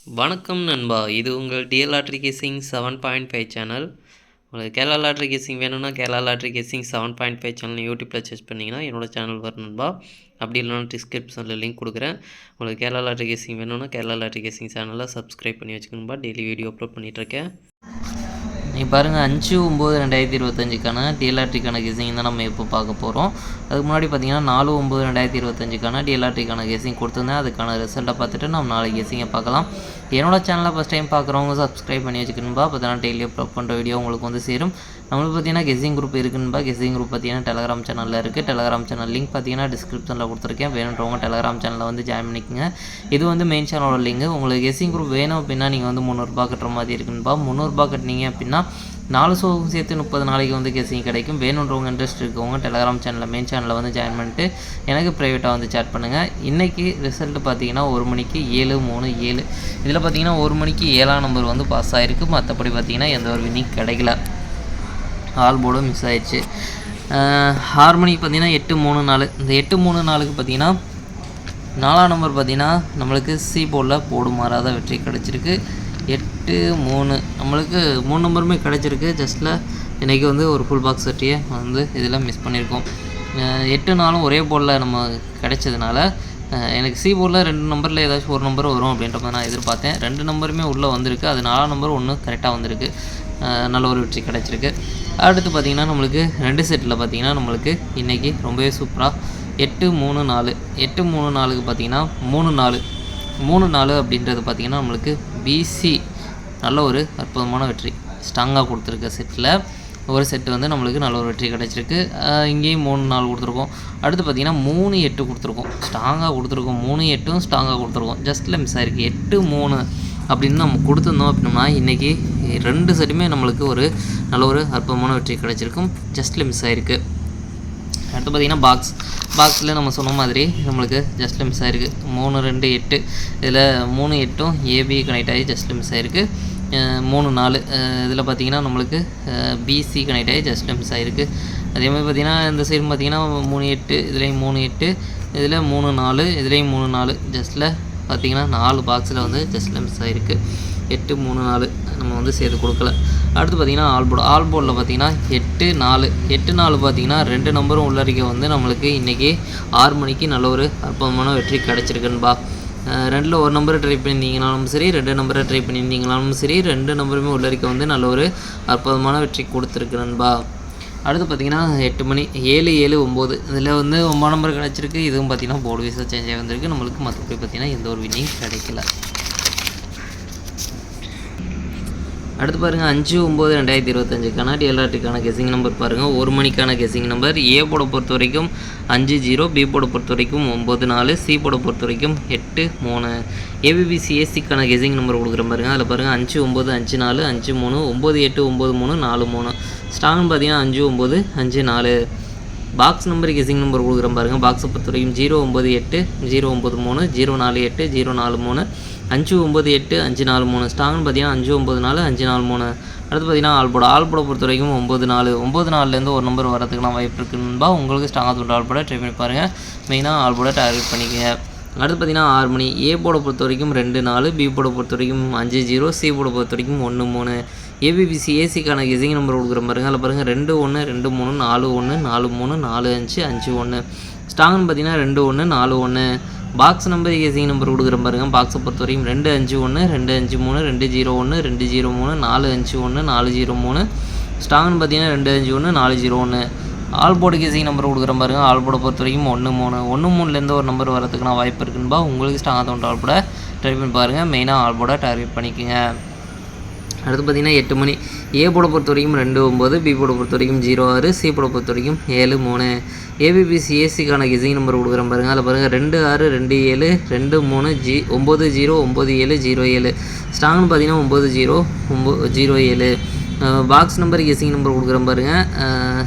வணக்கம் நண்பா, இது உங்கள் டிஎல் லாட்ரி கேசிங் 7.5 சேனல். உங்களுக்கு கேரளா லாட்ரி கேசிங் வேணும்னா கேரளா லாட்ரி கேசிங் 7.5 சேனல் யூடியூப்பில் சர்ச் பண்ணிங்கன்னா என்னோட சேனல் வரும் நண்பா. அப்படி இல்லைனா டிஸ்கிரிப்ஷனில் லிங்க் கொடுக்குறேன். உங்களுக்கு கேரளா லாட்ரி கேசிங் வேணும்னா கேரளா லாட்ரி கேசிங் சேனலை சப்ஸ்கிரைப் பண்ணி வச்சுக்கணும்பா. டெய்லி வீடியோ அப்லோட் பண்ணிகிட்ருக்கேன். நீங்கள் பாருங்கள், 5/9/2025க்கான டிஎல்ஆர்டிக்கான கெஸிங் தான் நம்ம இப்போ பார்க்க போகிறோம். அதுக்கு முன்னாடி பார்த்தீங்கன்னா 4/9/2025க்கான டிஎல்ஆர்டிக்கான கெஸிங் கொடுத்துருந்தேன். அதுக்கான ரிசல்ட்டை பார்த்துட்டு நம்ம நாளைக்கு கெஸிங்கை பார்க்கலாம். என்னோட சேனலை ஃபஸ்ட் டைம் பார்க்குறவங்க சப்ஸ்கிரைப் பண்ணி வச்சுக்கணும்பா. அப்போ தான் டெய்லி அப்லோட் பண்ணுற வீடியோ உங்களுக்கு வந்து சேரும். நம்மளுக்கு பார்த்தீங்கன்னா கெஸிங் குரூப் இருக்குன்பா. கெஸிங் குரூப் பார்த்தீங்கன்னா டெலகிராம் சேனலில் இருக்குது. டெலகிராம் சேனல் லிங்க் பார்த்தீங்கன்னா டிஸ்கிரிப்ஷனில் கொடுத்துருக்கேன். வேணுன்றவங்க டெலகிராம் சேனலில் வந்து ஜாயின் பண்ணிக்கோங்க. இது வந்து மெயின் சேனலோட லிங்க். உங்களுக்கு கெஸிங் குரூப் வேணும் அப்படின்னா நீங்கள் வந்து 300 ரூபா கட்டுற மாதிரி இருக்குன்பா. 300 ரூபா கட்டினீங்க அப்படின்னா 4 ஷோவும் சேர்த்து 30 நாளைக்கு வந்து கெஸிங் கிடைக்கும். வேணுன்றவங்க இன்ட்ரெஸ்ட் இருக்கவங்க டெலகிராம் சேனலில் மெயின் சேனலில் வந்து ஜாயின் பண்ணிட்டு எனக்கு ப்ரைவேட்டாக வந்து சேட் பண்ணுங்கள். இன்றைக்கி ரிசல்ட் பார்த்தீங்கன்னா 1 மணிக்கு 7:37. இதில் பார்த்தீங்கன்னா 1 மணிக்கு 7ஆம் நம்பர் வந்து பாஸ் ஆகிருக்கு. மற்றபடி பார்த்தீங்கன்னா எந்த ஒரு வின்னிங் கிடைக்கல. ஆல் போர்டும் மிஸ் ஆயிடுச்சு. 6 மணிக்கு பார்த்தீங்கன்னா 8:34. இந்த 8:34க்கு பார்த்தீங்கன்னா 4ஆம் நம்பர் பார்த்தீங்கன்னா நம்மளுக்கு சி போர்டில் போடு மாறாத வெற்றி கிடச்சிருக்கு. 8-3 நம்மளுக்கு 3 நம்பருமே கிடச்சிருக்கு. ஜஸ்ட்டில் இன்றைக்கி வந்து ஒரு ஃபுல் பாக்ஸ் வெற்றியை வந்து இதில் மிஸ் பண்ணியிருக்கோம். 8-4 ஒரே போர்டில் நம்ம கிடைச்சதுனால எனக்கு சி போர்டில் 2 நம்பரில் ஏதாச்சும் ஒரு நம்பர் வரும் அப்படின்ற மாதிரி நான் எதிர்பார்த்தேன். 2 நம்பருமே உள்ளே வந்திருக்கு. அது 4ஆம் நம்பர் ஒன்று கரெக்டாக வந்திருக்கு. நல்ல ஒரு வெற்றி கிடச்சிருக்கு. அடுத்து பார்த்திங்கன்னா நம்மளுக்கு 2 செட்டில் பார்த்திங்கன்னா நம்மளுக்கு இன்றைக்கி ரொம்பவே சூப்பராக 8-3-4 8-3-4க்கு பார்த்திங்கன்னா 3-4 அப்படின்றது பார்த்திங்கன்னா நம்மளுக்கு பிசி நல்ல ஒரு அற்புதமான வெற்றி ஸ்ட்ராங்காக கொடுத்துருக்க செட்டில் ஒரு செட்டு வந்து நம்மளுக்கு நல்ல ஒரு வெற்றி கிடச்சிருக்கு. இங்கேயும் 3-4 கொடுத்துருக்கோம். அடுத்து பார்த்திங்கன்னா 3-8 கொடுத்துருக்கோம். ஸ்ட்ராங்காக கொடுத்துருக்கோம். 3-8ம் ஸ்ட்ராங்காக கொடுத்துருக்கோம். ஜஸ்ட்டில் மிஸ் ஆகிருக்கு. 8-3 அப்படின்னு நம்ம கொடுத்துருந்தோம் அப்படின்னா இன்றைக்கி 2 செட்டுமே நம்மளுக்கு ஒரு நல்ல ஒரு அற்புதமான வெற்றி கிடச்சிருக்கும். ஜஸ்ட்டில் மிஸ் ஆகிருக்கு. அடுத்து பார்த்திங்கன்னா பாக்ஸில் நம்ம சொன்ன மாதிரி நம்மளுக்கு ஜஸ்ட்டில் மிஸ் ஆகிருக்கு. 3-2-8 இதில் 3-8ம் ஏபி கனெக்ட் ஆகி ஜஸ்ட்டில் மிஸ் ஆகிருக்கு. 3-4 இதில் பார்த்திங்கன்னா நம்மளுக்கு பிசி கனெக்ட் ஆகி ஜஸ்ட்டில் மிஸ் ஆகிருக்கு. அதேமாதிரி பார்த்திங்கன்னா இந்த சைடு பார்த்திங்கன்னா 3-8 இதுலேயும் 3-8 இதில் 3-4 இதுலேயும் 3-4 ஜஸ்ட்டில் பார்த்திங்கன்னா 4 பாக்ஸில் வந்து ஜஸ்ட்டில் மிஸ் ஆகிருக்கு. 8-3-4 நம்ம வந்து சேர்த்து கொடுக்கல. அடுத்து பார்த்திங்கன்னா ஆல் போர்டில் பார்த்திங்கன்னா 8-4 பார்த்திங்கன்னா 2 நம்பரும் உள்ளறிக்கை வந்து நம்மளுக்கு இன்றைக்கி 6 மணிக்கு நல்ல ஒரு அற்புதமான வெற்றி கிடச்சிருக்குன்பா. 2ல் ஒரு நம்பரை ட்ரை பண்ணியிருந்தீங்கனாலும் சரி, 2 நம்பரை ட்ரை பண்ணியிருந்தீங்கனாலும் சரி, 2 நம்பருமே உள்ளறிக்கை வந்து நல்ல ஒரு அற்புதமான வெற்றி கொடுத்துருக்குறன்பா. அடுத்து பார்த்திங்கன்னா 8 மணி 7-7-9 இதில் வந்து 9 நம்பர் கிடச்சிருக்கு. இதுவும் பார்த்திங்கன்னா போர்டு வீஸாக சேஞ்ச் ஆகி வந்திருக்கு. நம்மளுக்கு மற்றபடி பார்த்திங்கன்னா எந்த ஒரு வின்னிங் கிடைக்கல. அடுத்து பாருங்கள், 5/9/2025க்கான டிஎல்ஆர்டிக்கான கெஸிங் நம்பர் பாருங்கள். 1 மணிக்கான கெஸிங் நம்பர். ஏ போர்டை பொறுத்த வரைக்கும் 5-0, பி போர்டை பொறுத்த வரைக்கும் 9-4, சி போர்டை பொறுத்த வரைக்கும் 8-3. ஏபிபிசிஎஸ்சிக்கான கெஸிங் நம்பர் கொடுக்குற பாருங்கள். அதில் பாருங்கள் 5-9-5-4, 5-3, 9-8, 9-3, 4-3. ஸ்ட்ராங்னு பார்த்தீங்கன்னா 5-9-5-4. பாக்ஸ் நம்பர் கெஸிங் நம்பர் கொடுக்குறேன் பாருங்கள். பாக்ஸை பொறுத்த வரைக்கும் 0-9-8, 0-9-3, 0-4-8, 0-4-3, 5-9-8, 5-4-3. ஸ்ட்ராங்னு பார்த்தீங்கன்னா 5-9-4, 5-4-3. அடுத்து பார்த்தீங்கன்னா ஆல்போர்டை பொறுத்த வரைக்கும் 9-4. 9-4லேருந்து ஒரு நம்பர் வரதுக்குலாம் வாய்ப்பு இருக்குன்பா. உங்களுக்கு ஸ்ட்ராங்காக தோன்ற ஆல்போர்டை ட்ரை பண்ணி பாருங்கள். மெயினாக ஆல்போர்டை டார்கெட் பண்ணிக்கோங்க. அடுத்து பார்த்திங்கன்னா 6 மணி. ஏ போர்டை பொறுத்த வரைக்கும் 2-4, பி போர்டை பொறுத்த வரைக்கும் 5-0, சி போர்டை பொறுத்த வரைக்கும் 1-3. ஏபிபிசி ஏசிக்கான கெஸிங் நம்பர் கொடுக்குற பாருங்கள். அதில் பாருங்கள் 2-1, 2-3, 4-1, 4-3, 4-5, 5-1. ஸ்ட்ராங்னு பார்த்தீங்கன்னா 2-1, 4-1. பாக்ஸ் நம்பர் கெஸிங் நம்பர் கொடுக்குற பாருங்கள். பாக்ஸை பொறுத்த வரைக்கும் 2-5-1, 2-5-3, 2-0-1, 2-0-3, 4-5-1, 4-0-3. ஸ்ட்ராங்னு பார்த்தீங்கன்னா 2-5-1, 4-0-1. ஆல் போர்டு கெஸிங் நம்பர் கொடுக்குற பாருங்கள். ஆல் போர்டை பொறுத்த வரைக்கும் 1-3. 1-3லேருந்து ஒரு நம்பர் வரதுக்குனா வாய்ப்பு இருக்குன்பா. உங்களுக்கு ஸ்ட்ராங்காக தோன்ற ஆல் போர்டை ட்ரை பண்ணி பாருங்கள். மெயினாக ஆல் போர்டை டார்கெட் பண்ணிக்கோங்க. அடுத்து பார்த்திங்கன்னா 8 மணி. ஏ போர்டை பொறுத்த வரைக்கும் 2-9, பி போர்டை பொறுத்த வரைக்கும் 0-6, சி போர்டை பொறுத்த வரைக்கும் 7-3. ஏபிபிசிஎஸ்சிக்கான கெஸிங் நம்பர் கொடுக்குறேன் பாருங்கள். அதில் பாருங்கள் 2-6, 2-7, 2-3, 9-0, 9-7, 0-7. ஸ்ட்ராங்னு பார்த்தீங்கன்னா 9-0, 0-7. பாக்ஸ் நம்பர் கெஸிங் நம்பர் கொடுக்குறேன் பாருங்கள்.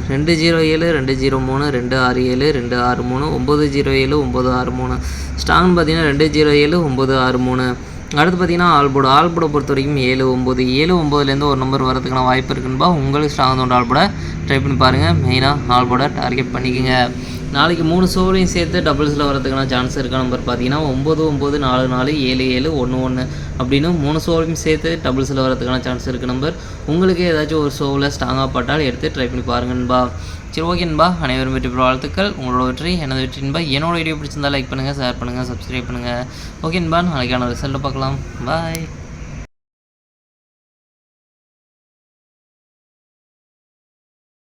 2-0-7, 2-0-3, 2-6-7, 2-6-3, 9-0-7, 9-6-3. ஸ்ட்ராங்னு பார்த்தீங்கன்னா 2-0-7, 9-6-3. அடுத்து பார்த்திங்கன்னா ஆல்போர்டை பொறுத்த வரைக்கும் 7-9. 7-9லேருந்து ஒரு நம்பர் வரதுக்கான வாய்ப்பு இருக்குன்பா. உங்களுக்கு ஸ்ட்ராங் தோன்ற ஆல்போர்டை ட்ரை பண்ணி பாருங்கள். மெயினாக ஆல்போர்டை டார்கெட் பண்ணிக்கோங்க. நாளைக்கு 3 ஷோலையும் சேர்த்து டபுள்ஸில் வரதுக்கான சான்ஸ் இருக்க நம்பர் பார்த்தீங்கன்னா 99444411 அப்படின்னு 3 ஷோலையும் சேர்த்து டபுள்ஸில் வரதுக்கான சான்ஸ் இருக்க நம்பர். உங்களுக்கு ஏதாச்சும் ஒரு ஷோவில் ஸ்ட்ராங்காக பட்டால் எடுத்து ட்ரை பண்ணி பாருங்கன்பா. சரி ஓகேன்பா, அனைவரும் வெற்றி பெற வாழ்த்துக்கள். உங்களோட வெற்றி எனது வெற்றின்பா. என்னோட வீடியோ பிடிச்சிருந்தா லைக் பண்ணுங்கள், ஷேர் பண்ணுங்கள், சப்ஸ்கிரைப் பண்ணுங்கள். ஓகேன்பா, நாளைக்கான ரிசல்ட்டை பார்க்கலாம். பாய்.